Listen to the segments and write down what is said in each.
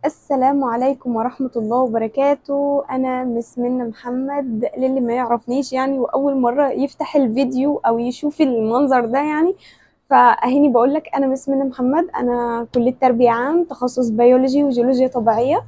السلام عليكم ورحمة الله وبركاته. أنا مس منى محمد، للي ما يعرفنيش يعني وأول مرة يفتح الفيديو أو يشوف المنظر ده يعني، فأهيني بقولك أنا مس منى محمد. أنا كلية تربية عام، تخصص بيولوجي وجيولوجيا طبيعية.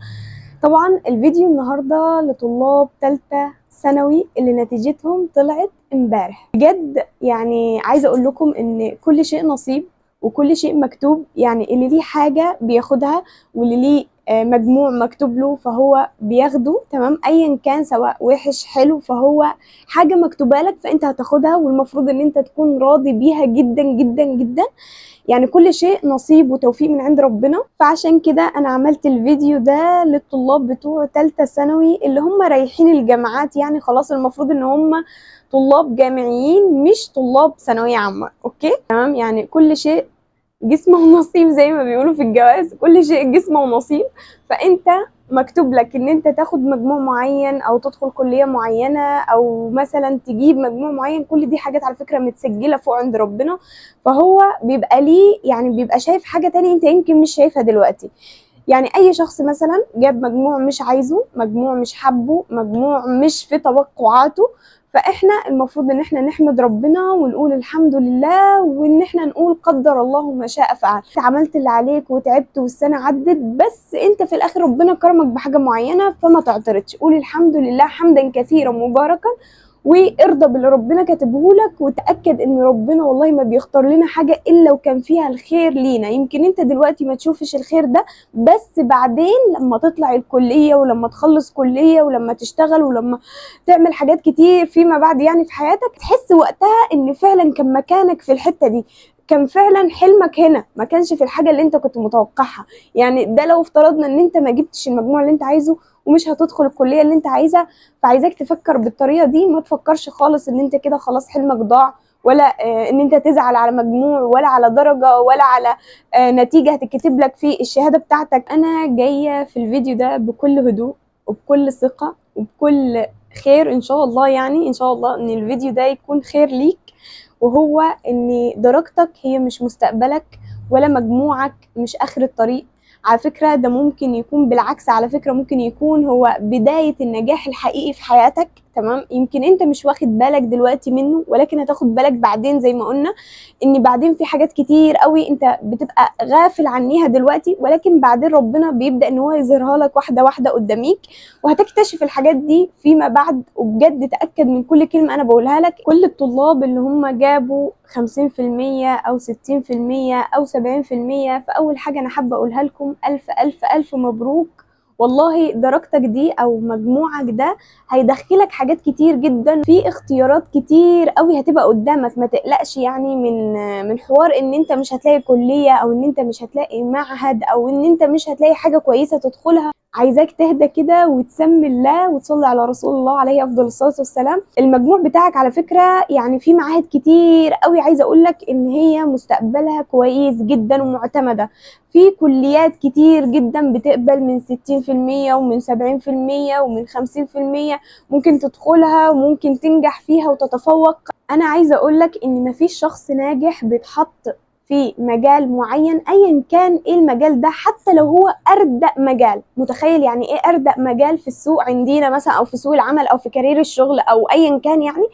طبعا الفيديو النهاردة لطلاب تالتة ثانوي اللي نتيجتهم طلعت امبارح. بجد يعني عايزة أقول لكم إن كل شيء نصيب وكل شيء مكتوب، يعني اللي ليه حاجة بياخدها واللي ليه مجموع مكتوب له فهو بياخده، تمام، ايا كان سواء وحش حلو، فهو حاجة مكتوبة لك فانت هتاخدها، والمفروض ان انت تكون راضي بيها جدا جدا جدا. يعني كل شيء نصيب وتوفيق من عند ربنا. فعشان كده انا عملت الفيديو ده للطلاب بتوع تالتة ثانوي اللي هم رايحين الجامعات، يعني خلاص المفروض ان هم طلاب جامعيين مش طلاب ثانوية عامة. اوكي تمام، يعني كل شيء جسمه ونصيب زي ما بيقولوا في الجواز، كل شيء جسمه ونصيب. فانت مكتوب لك ان انت تاخد مجموع معين او تدخل كلية معينة او مثلا تجيب مجموع معين، كل دي حاجات على فكرة متسجلة فوق عند ربنا. فهو بيبقى ليه يعني بيبقى شايف حاجة تانية انت يمكن مش شايفها دلوقتي. يعني اي شخص مثلا جاب مجموع مش عايزه، مجموع مش حبه، مجموع مش في توقعاته، فاحنا المفروض ان احنا نحمد ربنا ونقول الحمد لله، وان احنا نقول قدر الله ما شاء فعل. انت عملت اللي عليك وتعبت والسنه عدت، بس انت في الاخر ربنا كرمك بحاجه معينه، فما تعترضش، قول الحمد لله حمدا كثيرا مباركا، وارضى باللي ربنا كاتبه لك، وتاكد ان ربنا والله ما بيختار لنا حاجه الا وكان فيها الخير لينا. يمكن انت دلوقتي ما تشوفش الخير ده، بس بعدين لما تطلع الكليه ولما تخلص كليه ولما تشتغل ولما تعمل حاجات كتير فيما بعد يعني في حياتك، تحس وقتها ان فعلا كان مكانك في الحته دي، كان فعلا حلمك هنا، ما كانش في الحاجه اللي انت كنت متوقعها. يعني ده لو افترضنا ان انت ما جبتش المجموع اللي انت عايزه ومش هتدخل الكليه اللي انت عايزها، فعايزاك تفكر بالطريقه دي. ما تفكرش خالص ان انت كده خلاص حلمك ضاع، ولا ان انت تزعل على مجموع ولا على درجه ولا على نتيجه هتتكتب لك في الشهاده بتاعتك. انا جايه في الفيديو ده بكل هدوء وبكل ثقه وبكل خير ان شاء الله، يعني ان شاء الله ان الفيديو ده يكون خير ليك، وهو ان درجتك هي مش مستقبلك ولا مجموعك مش اخر الطريق. على فكرة ده ممكن يكون بالعكس، على فكرة ممكن يكون هو بداية النجاح الحقيقي في حياتك، تمام. يمكن انت مش واخد بالك دلوقتي منه، ولكن هتاخد بالك بعدين، زي ما قلنا ان بعدين في حاجات كتير قوي انت بتبقى غافل عنيها دلوقتي، ولكن بعدين ربنا بيبدأ ان هو يظهرها لك واحدة واحدة قداميك، وهتكتشف الحاجات دي فيما بعد. وبجد تأكد من كل كلمة انا بقولها لك. كل الطلاب اللي هم جابوا 50% او 60% او 70%، فاول حاجة انا حابة اقولها لكم الف الف الف مبروك. والله درجتك دي او مجموعك ده هيدخلك حاجات كتير جدا، في اختيارات كتير قوي هتبقى قدامك. ما تقلقش يعني من حوار ان انت مش هتلاقي كلية او ان انت مش هتلاقي معهد او ان انت مش هتلاقي حاجة كويسة تدخلها. عايزاك تهدى كده وتسمي الله وتصلي على رسول الله عليه افضل الصلاه والسلام. المجموع بتاعك على فكره يعني في معاهد كتير قوي، عايزه اقول لك ان هي مستقبلها كويس جدا ومعتمده، في كليات كتير جدا بتقبل من 60% ومن 70% ومن 50%، ممكن تدخلها وممكن تنجح فيها وتتفوق. انا عايزه اقول لك ان مفيش شخص ناجح بيتحط في مجال معين ايا كان ايه المجال ده، حتى لو هو اردأ مجال. متخيل يعني ايه اردأ مجال في السوق عندنا مثلا، او في سوق العمل او في كارير الشغل او ايا كان يعني.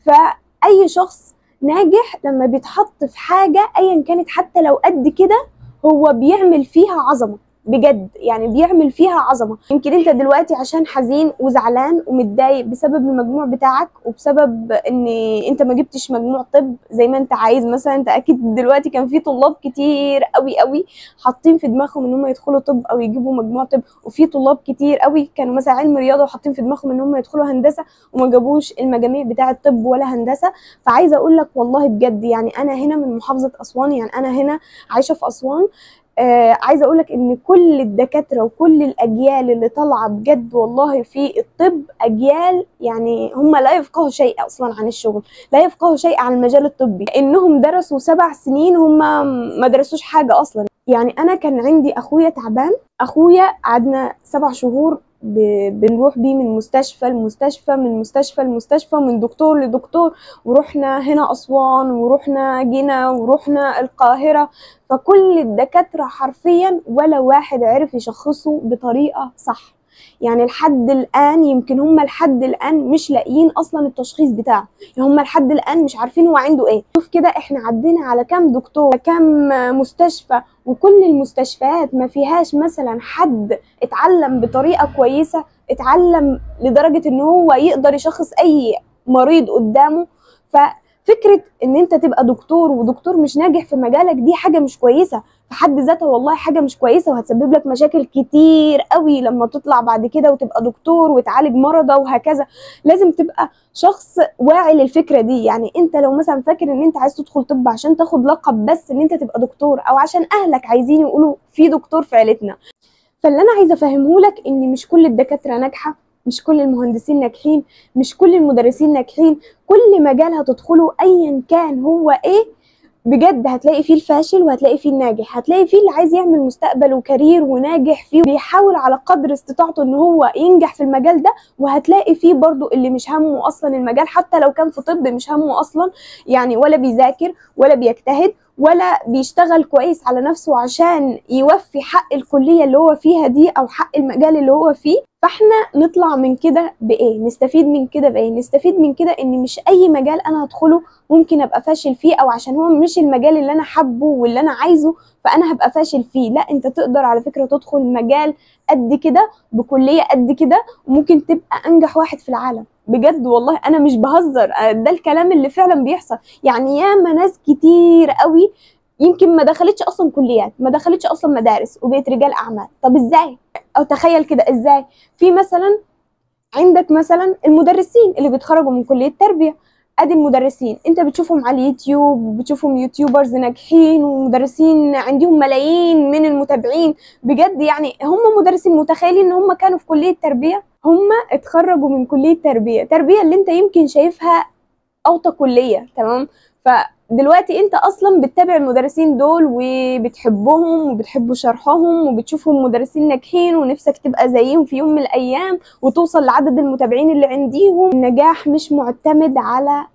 فاي شخص ناجح لما بيتحط في حاجة ايا كانت حتى لو قد كده، هو بيعمل فيها عظمة بجد، يعني بيعمل فيها عظمة. يمكن انت دلوقتي عشان حزين وزعلان ومتضايق بسبب المجموع بتاعك وبسبب ان انت ما جبتش مجموع طب زي ما انت عايز مثلا. انت اكيد دلوقتي كان في طلاب كتير قوي قوي حاطين في دماغهم ان هم يدخلوا طب او يجيبوا مجموع طب، وفي طلاب كتير قوي كانوا مثلا علم رياضه وحاطين في دماغهم ان هم يدخلوا هندسه وما جابوش المجاميع بتاعه طب ولا هندسه. فعايزه اقول لك والله بجد، يعني انا هنا من محافظه اسوان، يعني انا هنا عايشه في اسوان. عايزه اقول لك ان كل الدكاتره وكل الاجيال اللي طالعه بجد والله في الطب اجيال يعني هم لا يفقهوا شيء اصلا عن الشغل، لا يفقهوا شيء عن المجال الطبي، انهم درسوا 7 سنين هم ما درسوش حاجه اصلا. يعني انا كان عندي اخويا تعبان، اخويا قعدنا 7 شهور بنروح بيه من مستشفى لمستشفى، من مستشفى لمستشفى، من دكتور لدكتور، ورحنا هنا أسوان ورحنا جينا ورحنا القاهرة. فكل الدكاترة حرفيا ولا واحد عرف يشخصه بطريقة صح. يعني لحد الآن يمكن هم لحد الآن مش لاقيين أصلا التشخيص بتاعه، يعني هم لحد الآن مش عارفين هو عنده ايه. شوف كده احنا عدينا على كام دكتور، كام مستشفى، وكل المستشفيات ما فيهاش مثلا حد اتعلم بطريقة كويسة، اتعلم لدرجة ان هو يقدر يشخص اي مريض قدامه. ففكرة ان انت تبقى دكتور ودكتور مش ناجح في مجالك دي حاجة مش كويسة في حد ذاتها، والله حاجة مش كويسة، وهتسبب لك مشاكل كتير قوي لما تطلع بعد كده وتبقى دكتور وتعالج مرضى وهكذا. لازم تبقى شخص واعي للفكرة دي. يعني انت لو مثلا فاكر ان انت عايز تدخل طب عشان تاخد لقب بس ان انت تبقى دكتور، او عشان اهلك عايزين يقولوا في دكتور في عيلتنا، فاللي انا عايزه افهمه لك ان مش كل الدكاتره ناجحه، مش كل المهندسين ناجحين، مش كل المدرسين ناجحين. كل مجال هتدخله ايا كان هو ايه بجد هتلاقي فيه الفاشل وهتلاقي فيه الناجح، هتلاقي فيه اللي عايز يعمل مستقبل وكارير وناجح فيه بيحاول على قدر استطاعته ان هو ينجح في المجال ده، وهتلاقي فيه برضو اللي مش همه اصلا المجال، حتى لو كان في طب مش همه اصلا، يعني ولا بيذاكر ولا بيجتهد ولا بيشتغل كويس على نفسه عشان يوفي حق الكلية اللي هو فيها دي او حق المجال اللي هو فيه. فاحنا نطلع من كده بايه؟ نستفيد من كده بايه؟ نستفيد من كده ان مش اي مجال انا هدخله ممكن ابقى فاشل فيه، او عشان هو مش المجال اللي انا حابه واللي انا عايزه فانا هبقى فاشل فيه. لا، انت تقدر على فكرة تدخل مجال قد كده بكلية قد كده وممكن تبقى انجح واحد في العالم. بجد والله انا مش بهزر، ده الكلام اللي فعلا بيحصل. يعني ياما ناس كتير قوي يمكن ما دخلتش اصلا كليات، ما دخلتش اصلا مدارس، وبقت رجال اعمال. طب ازاي؟ او تخيل كده ازاي. في مثلا عندك مثلا المدرسين اللي بيتخرجوا من كلية تربية، ادي المدرسين انت بتشوفهم على اليوتيوب، بتشوفهم يوتيوبرز ناجحين ومدرسين عندهم ملايين من المتابعين بجد. يعني هم مدرسين متخيلين ان هم كانوا في كلية تربية؟ هم اتخرجوا من كلية تربية اللي انت يمكن شايفها اوطى كلية، تمام؟ فدلوقتي انت اصلا بتتابع المدرسين دول وبتحبهم وبتحبوا شرحهم وبتشوفهم مدرسين ناجحين ونفسك تبقى زيهم في يوم من الايام وتوصل لعدد المتابعين اللي عنديهم. النجاح مش معتمد على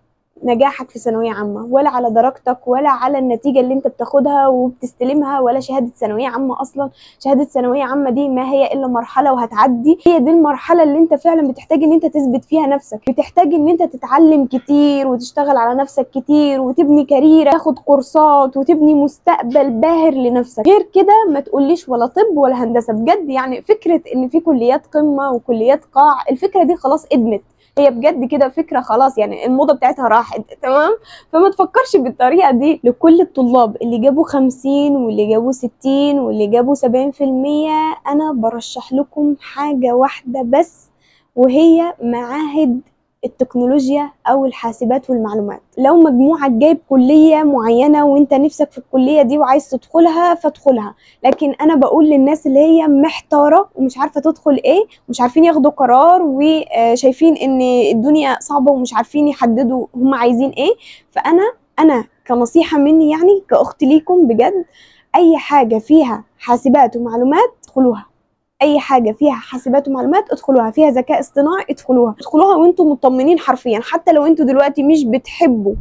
نجاحك في ثانوية عامة، ولا على درجتك، ولا على النتيجة اللي انت بتاخدها وبتستلمها، ولا شهادة ثانوية عامة. اصلا شهادة ثانوية عامة دي ما هي الا مرحلة وهتعدي. هي دي المرحلة اللي انت فعلا بتحتاج ان انت تثبت فيها نفسك، بتحتاج ان انت تتعلم كتير وتشتغل على نفسك كتير وتبني كارير، تاخد كورسات وتبني مستقبل باهر لنفسك. غير كده ما تقوليش ولا طب ولا هندسة. بجد يعني فكرة ان في كليات قمة وكليات قاع، الفكرة دي خلاص ادمت، هي بجد كده فكرة خلاص، يعني الموضة بتاعتها راحت، تمام؟ فما تفكرش بالطريقة دي. لكل الطلاب اللي جابوا 50 واللي جابوا 60 واللي جابوا 70%، أنا برشح لكم حاجة واحدة بس، وهي معاهد التكنولوجيا او الحاسبات والمعلومات. لو مجموعك جايب كلية معينة وانت نفسك في الكلية دي وعايز تدخلها فادخلها، لكن انا بقول للناس اللي هي محتارة ومش عارفة تدخل ايه، مش عارفين ياخدوا قرار وشايفين ان الدنيا صعبة ومش عارفين يحددوا هم عايزين ايه، فانا كنصيحة مني يعني كأخت ليكم بجد، اي حاجة فيها حاسبات ومعلومات ادخلوها. اي حاجه فيها حاسبات ومعلومات ادخلوها، فيها ذكاء اصطناعي ادخلوها وانتم مطمنين حرفيا، حتى لو انتوا دلوقتي مش بتحبوا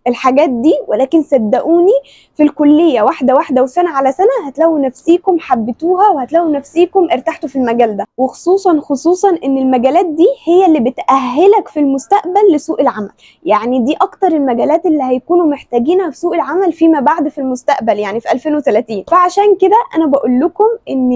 الحاجات دي، ولكن صدقوني في الكليه واحده واحده وسنه على سنه هتلاقوا نفسيكم حبيتوها وهتلاقوا نفسيكم ارتحتوا في المجال ده. وخصوصا ان المجالات دي هي اللي بتأهلك في المستقبل لسوق العمل. يعني دي اكتر المجالات اللي هيكونوا محتاجينها في سوق العمل فيما بعد في المستقبل، يعني في 2030. فعشان كده انا بقول لكم ان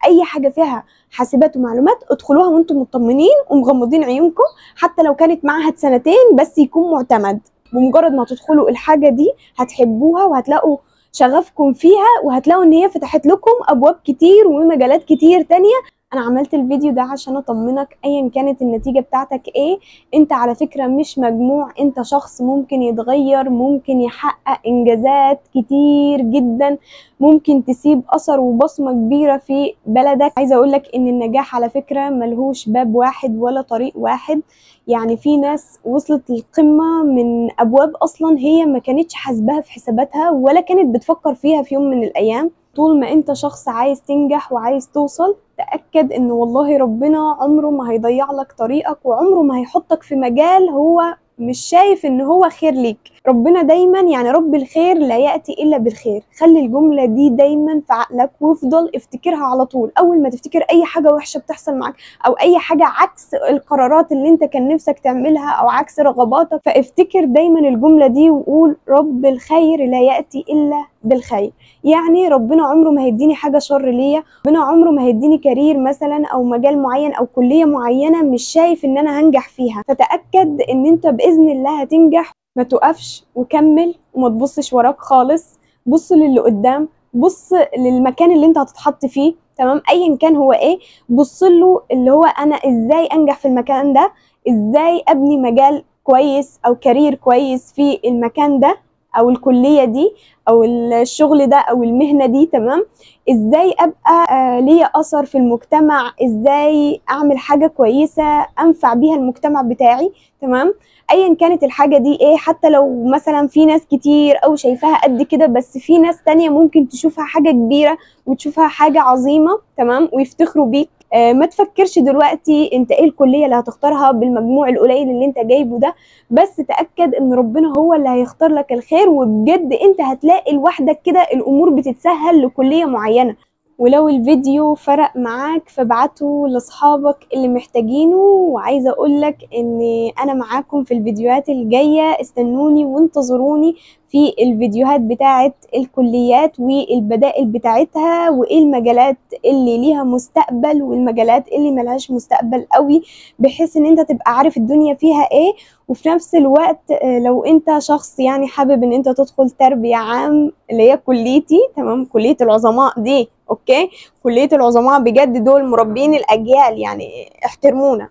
اي حاجه فيها حاسبات ومعلومات ادخلوها وانتم مطمنين ومغمضين عيونكم، حتى لو كانت معهد سنتين بس يكون معتمد. بمجرد ما تدخلوا الحاجه دي هتحبوها وهتلاقوا شغفكم فيها، وهتلاقوا ان هي فتحت لكم ابواب كتير ومجالات كتير تانية. انا عملت الفيديو ده عشان اطمنك ايا كانت النتيجة بتاعتك ايه، انت على فكرة مش مجموع، انت شخص ممكن يتغير، ممكن يحقق انجازات كتير جدا، ممكن تسيب اثر وبصمة كبيرة في بلدك. عايزة اقولك ان النجاح على فكرة ملهوش باب واحد ولا طريق واحد. يعني في ناس وصلت للقمة من ابواب اصلا هي ما كانتش حاسباها في حساباتها ولا كانت بتفكر فيها في يوم من الايام. طول ما انت شخص عايز تنجح وعايز توصل، تأكد ان والله ربنا عمره ما هيضيع لك طريقك، وعمره ما هيحطك في مجال هو مش شايف ان هو خير ليك. ربنا دايما يعني رب الخير لا يأتي الا بالخير. خلي الجملة دي دايما في عقلك وافضل افتكرها على طول. اول ما تفتكر اي حاجة وحشة بتحصل معاك او اي حاجة عكس القرارات اللي انت كان نفسك تعملها او عكس رغباتك، فافتكر دايما الجملة دي وقول رب الخير لا يأتي الا بالخير. يعني ربنا عمره ما هيديني حاجة شر ليا، ربنا عمره ما هيديني كارير مثلا او مجال معين او كلية معينة مش شايف ان انا هنجح فيها. فتأكد ان انت بإذن الله هتنجح. ما تقفش وكمل وما تبصش وراك خالص. بص للي قدام، بص للمكان اللي انت هتتحط فيه، تمام، ايا كان هو ايه. بص له اللي هو انا ازاي انجح في المكان ده، ازاي ابني مجال كويس او كارير كويس في المكان ده او الكلية دي او الشغل ده او المهنة دي، تمام. ازاي ابقى ليا اثر في المجتمع، ازاي اعمل حاجة كويسة انفع بيها المجتمع بتاعي، تمام. ايا كانت الحاجة دي ايه، حتى لو مثلا في ناس كتير او شايفاها قد كده، بس في ناس تانية ممكن تشوفها حاجة كبيرة وتشوفها حاجة عظيمة، تمام، ويفتخروا بيك. ما تفكرش دلوقتي انت ايه الكلية اللي هتختارها بالمجموع القليل اللي انت جايبه ده، بس تأكد ان ربنا هو اللي هيختار لك الخير، وبجد انت هتلاقي لوحدك كده الامور بتتسهل لكلية معينة. ولو الفيديو فرق معاك فابعته لاصحابك اللي محتاجينه. وعايزة اقولك ان انا معاكم في الفيديوهات الجاية، استنوني وانتظروني في الفيديوهات بتاعت الكليات والبدائل بتاعتها، وايه المجالات اللي ليها مستقبل والمجالات اللي ملهاش مستقبل قوي، بحيث ان انت تبقى عارف الدنيا فيها ايه. وفي نفس الوقت لو انت شخص يعني حابب ان انت تدخل تربية عام اللي هي كليتي، تمام، كلية العظماء دي، اوكي، كلية العظماء بجد دول مربين الاجيال، يعني احترمونا.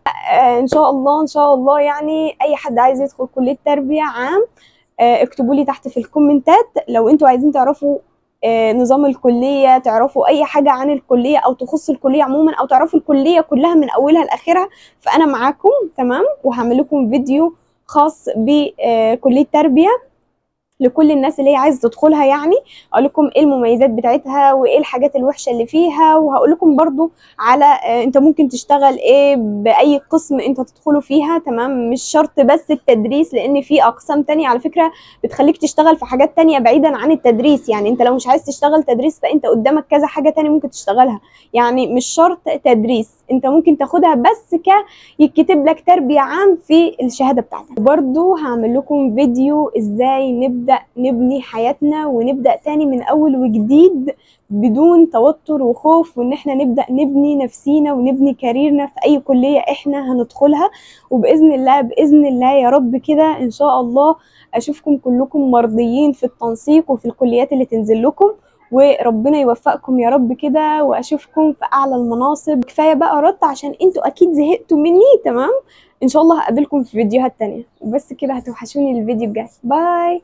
ان شاء الله ان شاء الله يعني اي حد عايز يدخل كلية تربية عام اكتبوا لي تحت في الكومنتات لو انتوا عايزين تعرفوا نظام الكلية، تعرفوا اي حاجة عن الكلية او تخص الكلية عموما، او تعرفوا الكلية كلها من اولها لاخرها. فانا معاكم، تمام، وهعمل لكم فيديو خاص بكلية تربية لكل الناس اللي هي عايزه تدخلها. يعني اقول لكم ايه المميزات بتاعتها وايه الحاجات الوحشه اللي فيها، وهقول لكم برضو على انت ممكن تشتغل ايه باي قسم انت تدخله فيها، تمام. مش شرط بس التدريس، لان في اقسام تانية على فكره بتخليك تشتغل في حاجات تانية بعيدا عن التدريس. يعني انت لو مش عايز تشتغل تدريس فانت قدامك كذا حاجه تانية ممكن تشتغلها. يعني مش شرط تدريس، انت ممكن تاخدها بس يتكتب لك تربيه عام في الشهاده بتاعتك. وبرضو هعمل لكم فيديو ازاي نبدأ نبني حياتنا ونبدأ تاني من أول وجديد بدون توتر وخوف، وإن احنا نبدأ نبني نفسينا ونبني كاريرنا في أي كلية احنا هندخلها. وبإذن الله بإذن الله يا رب كده إن شاء الله أشوفكم كلكم مرضيين في التنسيق وفي الكليات اللي تنزل لكم، وربنا يوفقكم يا رب كده، واشوفكم في اعلى المناصب. كفايه بقى رد عشان انتوا اكيد زهقتوا مني، تمام. ان شاء الله هقابلكم في فيديوهات تانية، وبس كده هتوحشوني الفيديو الجاي. باي.